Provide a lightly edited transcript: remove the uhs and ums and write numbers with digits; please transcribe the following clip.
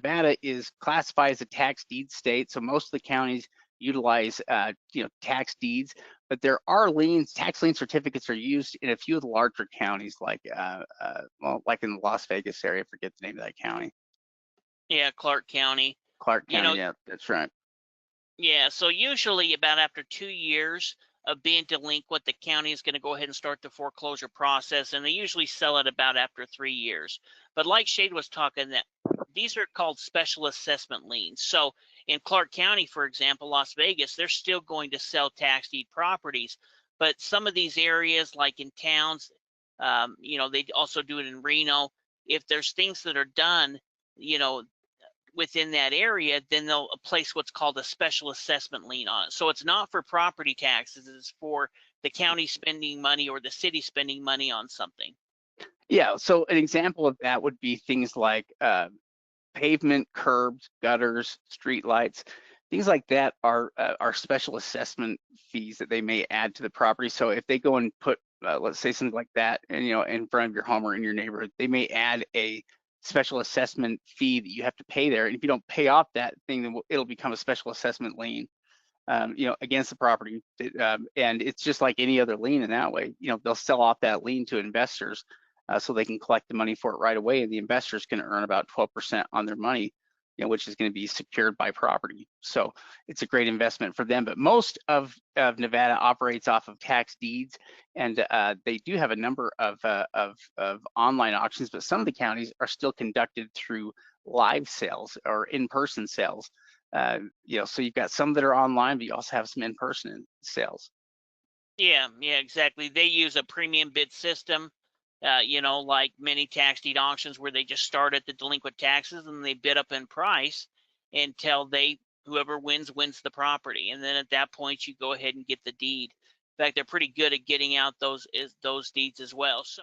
Nevada is classified as a tax deed state, so most of the counties utilize tax deeds, but there are liens. Tax lien certificates are used in a few of the larger counties, like like in the Las Vegas area. I forget the name of that county. Yeah, Clark County. Clark County, yeah, that's right. Yeah, so usually about after 2 years of being delinquent, the county is going to go ahead and start the foreclosure process, and they usually sell it about after 3 years. But like Shade was talking, that these are called special assessment liens. So in Clark County, for example, Las Vegas, they're still going to sell tax deed properties. But some of these areas, like in towns, they also do it in Reno. If there's things that are done, within that area, then they'll place what's called a special assessment lien on it. So it's not for property taxes, it's for the county spending money or the city spending money on something. Yeah, so an example of that would be things like pavement, curbs, gutters, street lights. Things like that are special assessment fees that they may add to the property. So if they go and put, let's say something like that, and in front of your home or in your neighborhood, they may add a special assessment fee that you have to pay there. And if you don't pay off that thing, then it'll become a special assessment lien, against the property. And it's just like any other lien in that way. They'll sell off that lien to investors, so they can collect the money for it right away, and the investors can earn about 12% on their money, which is going to be secured by property. So it's a great investment for them. But most of Nevada operates off of tax deeds, and they do have a number of online auctions, but some of the counties are still conducted through live sales or in-person sales. So you've got some that are online, but you also have some in-person sales. Yeah, exactly. They use a premium bid system, like many tax deed auctions where they just start at the delinquent taxes and they bid up in price until whoever wins the property. And then at that point, you go ahead and get the deed. In fact, they're pretty good at getting out those deeds as well. So